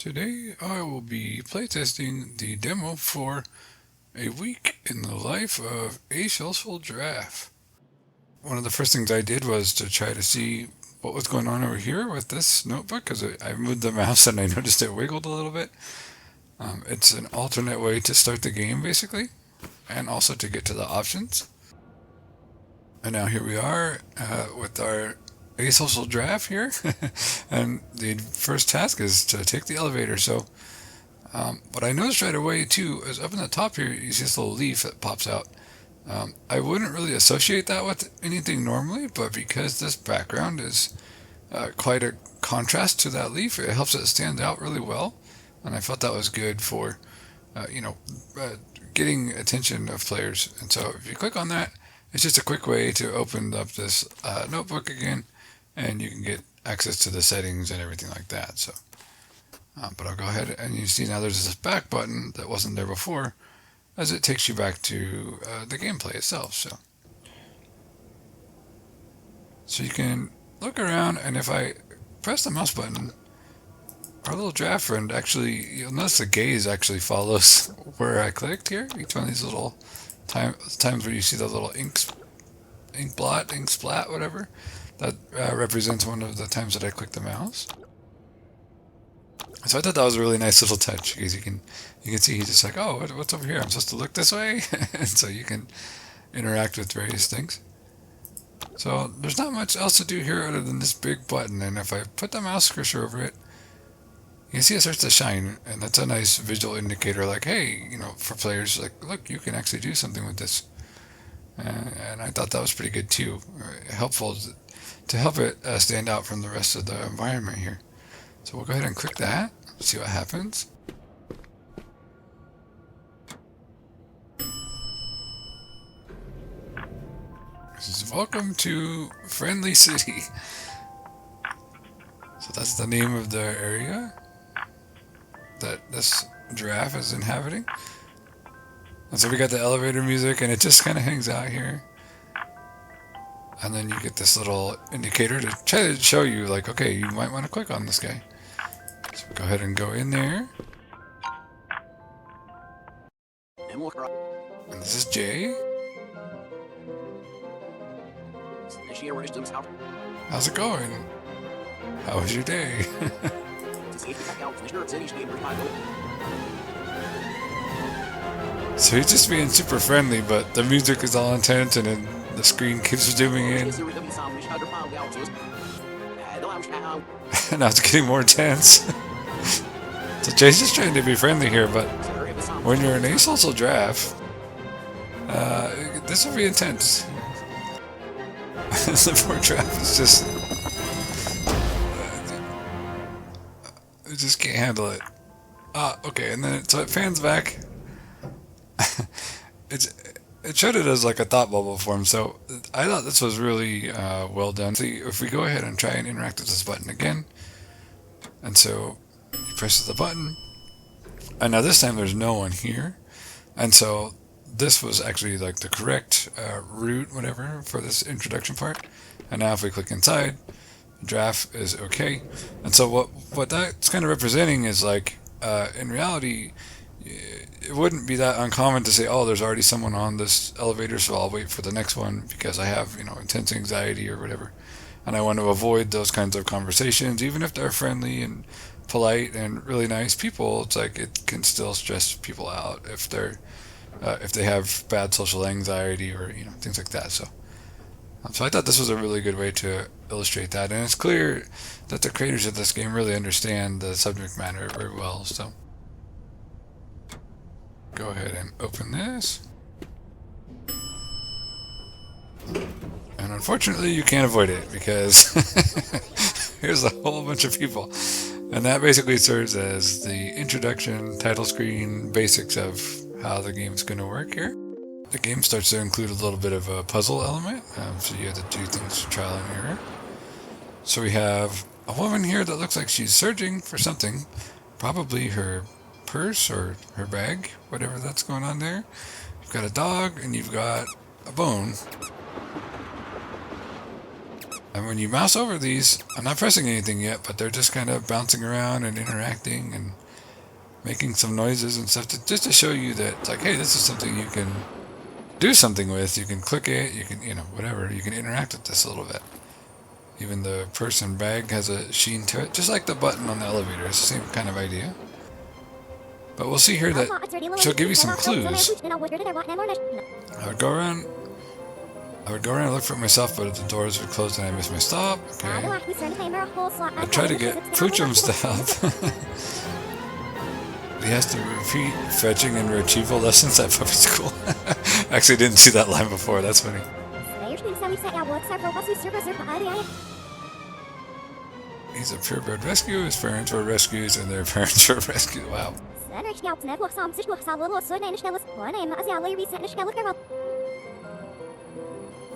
Today I will be playtesting the demo for A Week in the Life of Asocial Giraffe. One of the first things I did was to try to see what was going on over here with this notebook because I moved the mouse and I noticed it wiggled a little bit. It's an alternate way to start the game basically, and also to get to the options. And now here we are with our asocial giraffe here, and the first task is to take the elevator. So what I noticed right away too is up in the top here you see this little leaf that pops out. I wouldn't really associate that with anything normally, but because this background is quite a contrast to that leaf, it helps it stand out really well, and I felt that was good for getting attention of players. And so if you click on that, it's just a quick way to open up this notebook again, and you can get access to the settings and everything like that. So, but I'll go ahead and you see now there's this back button that wasn't there before, as it takes you back to the gameplay itself. So you can look around, and if I press the mouse button, our little giraffe friend actually, you'll notice the gaze actually follows where I clicked here. Each one of these little times where you see the little ink splat, whatever, that represents one of the times that I clicked the mouse. So I thought that was a really nice little touch, because you can see he's just like, oh, what's over here? I'm supposed to look this way, and so you can interact with various things. So there's not much else to do here other than this big button, and if I put the mouse cursor over it, you can see it starts to shine, and that's a nice visual indicator, like, hey, for players, like, look, you can actually do something with this. And I thought that was pretty good too, helpful to help it stand out from the rest of the environment here. So we'll go ahead and click that, see what happens. This is welcome to Friendly City. So that's the name of the area that this giraffe is inhabiting. And so we got the elevator music, and it just kind of hangs out here. And then you get this little indicator to try to show you, like, okay, you might want to click on this guy. So go ahead and go in there. And this is Jay. How's it going? How was your day? So he's just being super friendly, but the music is all intense, and then the screen keeps zooming in. Now it's getting more intense. So Jay's just trying to be friendly here, but when you're an asocial giraffe, this will be intense. The poor giraffe is just... it just can't handle it. Okay, and then so it fans back. It showed it as like a thought bubble form, so I thought this was really well done. See, if we go ahead and try and interact with this button again, and so you press the button, and now this time there's no one here, and so this was actually like the correct route, whatever, for this introduction part. And now if we click inside, giraffe is okay. And so what that's kind of representing is like, in reality, it wouldn't be that uncommon to say, oh, there's already someone on this elevator, so I'll wait for the next one because I have, intense anxiety or whatever. And I want to avoid those kinds of conversations, even if they're friendly and polite and really nice people. It's like it can still stress people out if they have bad social anxiety or things like that. So I thought this was a really good way to illustrate that, and it's clear that the creators of this game really understand the subject matter very well. So go ahead and open this, and unfortunately you can't avoid it because here's a whole bunch of people, and that basically serves as the introduction, title screen, basics of how the game's going to work here. The game starts to include a little bit of a puzzle element, so you have to do things trial and error. So we have a woman here that looks like she's searching for something, probably her purse or her bag, whatever that's going on there. You've got a dog and you've got a bone. And when you mouse over these, I'm not pressing anything yet, but they're just kind of bouncing around and interacting and making some noises and stuff just to show you that it's like, hey, this is something you can do something with. You can click it, you can, whatever. You can interact with this a little bit. Even the purse and bag has a sheen to it, just like the button on the elevator. It's the same kind of idea. But we'll see here that she'll give you some clues. I would go around and look for it myself, but if the doors would close and I missed my stop. Okay. I try to get Poochums to help. He has to repeat fetching and retrieval lessons at puppy school. Actually, didn't see that line before. That's funny. He's a purebred rescue. His parents were rescues, and their parents were rescued. Wow.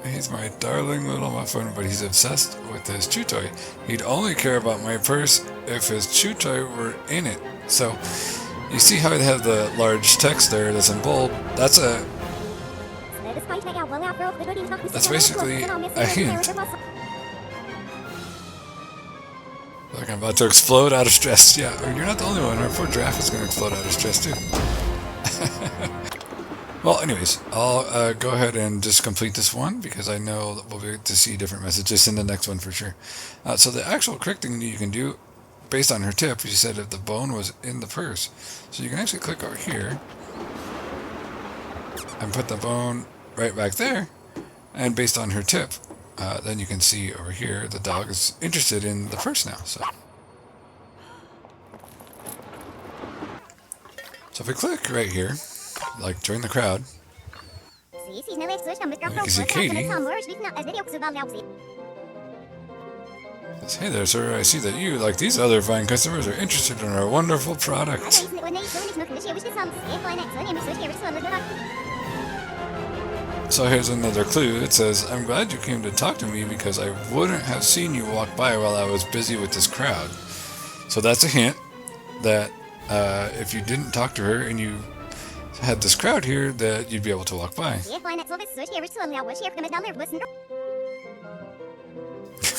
He's my darling little muffin, but he's obsessed with his chew toy. He'd only care about my purse if his chew toy were in it. So, you see how they have the large text there that's in bold? That's basically a hint. Like I'm about to explode out of stress. Yeah, you're not the only one. Our poor giraffe is going to explode out of stress too. Well, anyways, I'll go ahead and just complete this one because I know that we'll be able to see different messages in the next one for sure. So the actual correct thing that you can do, based on her tip, she said if the bone was in the purse. So you can actually click over here and put the bone right back there. And based on her tip, then you can see over here the dog is interested in the purse now. So if we click right here, like join the crowd, you can see Katie. Says, hey there, sir. I see that you, like these other fine customers, are interested in our wonderful product. So here's another clue. It says, I'm glad you came to talk to me because I wouldn't have seen you walk by while I was busy with this crowd. So that's a hint that if you didn't talk to her and you had this crowd here, that you'd be able to walk by.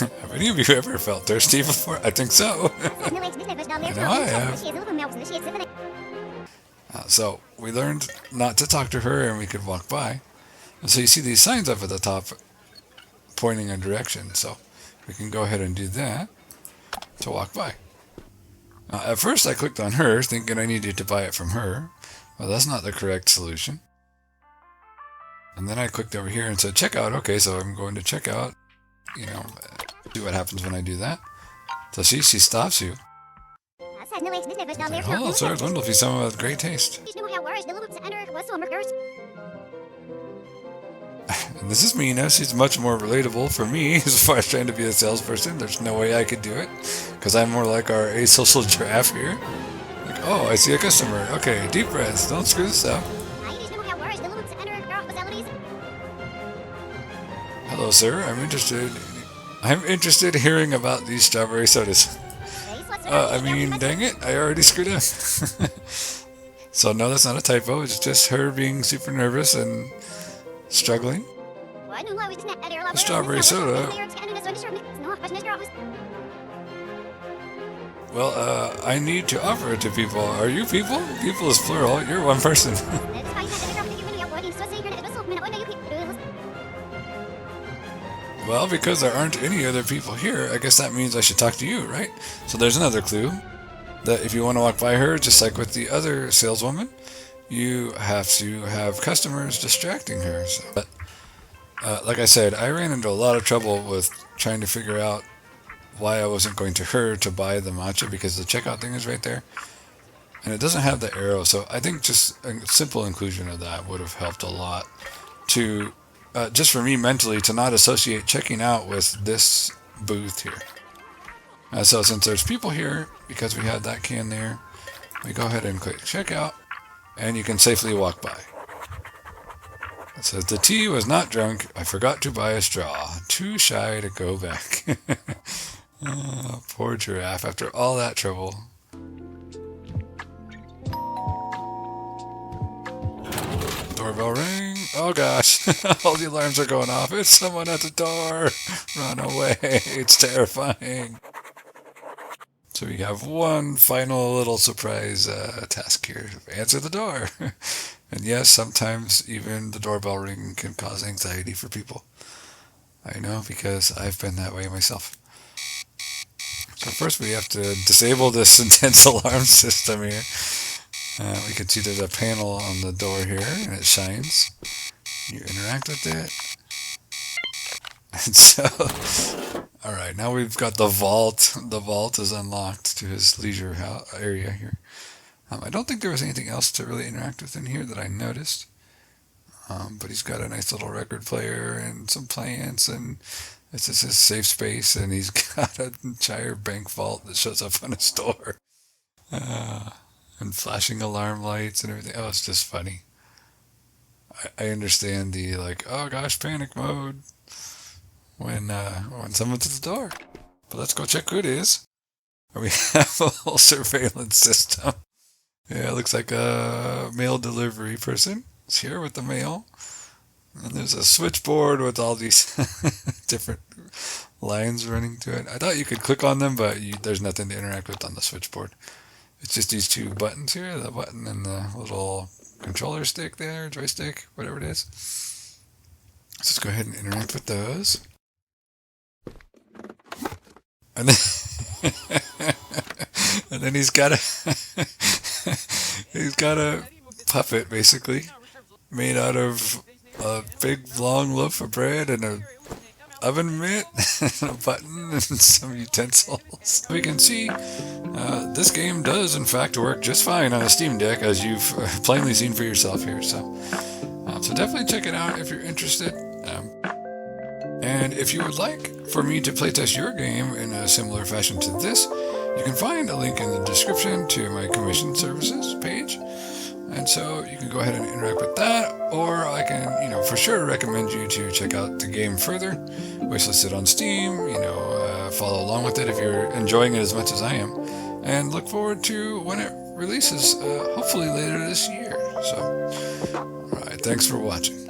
Have any of you ever felt thirsty before? I think so. I know I have. So we learned not to talk to her and we could walk by. And so you see these signs up at the top pointing a direction. So we can go ahead and do that to walk by. At first I clicked on her thinking I needed to buy it from her. Well, that's not the correct solution. And then I clicked over here and said checkout. Okay, so I'm going to checkout. See what happens when I do that. So she stops you. Hello, sir. It's wonderful to see someone with great taste. And this is Mina. She's much more relatable for me as far as trying to be a salesperson. There's no way I could do it because I'm more like our asocial giraffe here. Like, oh, I see a customer. Okay, deep breaths. Don't screw this up. Hello, sir. I'm interested in hearing about these strawberry sodas. Dang it, I already screwed up. So no, that's not a typo. It's just her being super nervous and struggling. The strawberry soda. Well, I need to offer it to people. Are you people? People is plural. You're one person. Well, because there aren't any other people here, I guess that means I should talk to you, right? So there's another clue. That if you want to walk by her, just like with the other saleswoman, you have to have customers distracting her. So, but like I said, I ran into a lot of trouble with trying to figure out why I wasn't going to her to buy the matcha because the checkout thing is right there. And it doesn't have the arrow, so I think just a simple inclusion of that would have helped a lot to, just for me mentally, to not associate checking out with this booth here. So since there's people here, because we had that can there, we go ahead and click checkout, and you can safely walk by. It says, the tea was not drunk. I forgot to buy a straw. Too shy to go back. Oh, poor giraffe, after all that trouble. Doorbell rang. Oh gosh, all the alarms are going off. It's someone at the door. Run away. It's terrifying. So we have one final little surprise task here. Answer the door. And yes, sometimes even the doorbell ring can cause anxiety for people. I know because I've been that way myself. So first we have to disable this intense alarm system here. We can see there's a panel on the door here and it shines. You interact with it. And so, alright, now we've got the vault. The vault is unlocked to his leisure area here. I don't think there was anything else to really interact with in here that I noticed. But he's got a nice little record player and some plants, and it's just his safe space, and he's got an entire bank vault that shows up on his door. And flashing alarm lights and everything. Oh, it's just funny. I understand the, like, oh gosh, panic mode when someone's at the door. But let's go check who it is. We have a whole surveillance system. Yeah, it looks like a mail delivery person. It's here with the mail. And there's a switchboard with all these different lines running to it. I thought you could click on them, but there's nothing to interact with on the switchboard. It's just these two buttons here, the button and the little controller stick there, joystick, whatever it is. So let's go ahead and interact with those. And then, and then he's got a puppet basically made out of a big long loaf of bread and a oven mitt and a button and some utensils. We can see this game does in fact work just fine on a Steam Deck, as you've plainly seen for yourself here. So definitely check it out if you're interested. And if you would like for me to playtest your game in a similar fashion to this, you can find a link in the description to my commission services page. And so you can go ahead and interact with that, or I can, for sure recommend you to check out the game further, wishlist it on Steam, follow along with it if you're enjoying it as much as I am, and look forward to when it releases, hopefully later this year. So, alright, thanks for watching.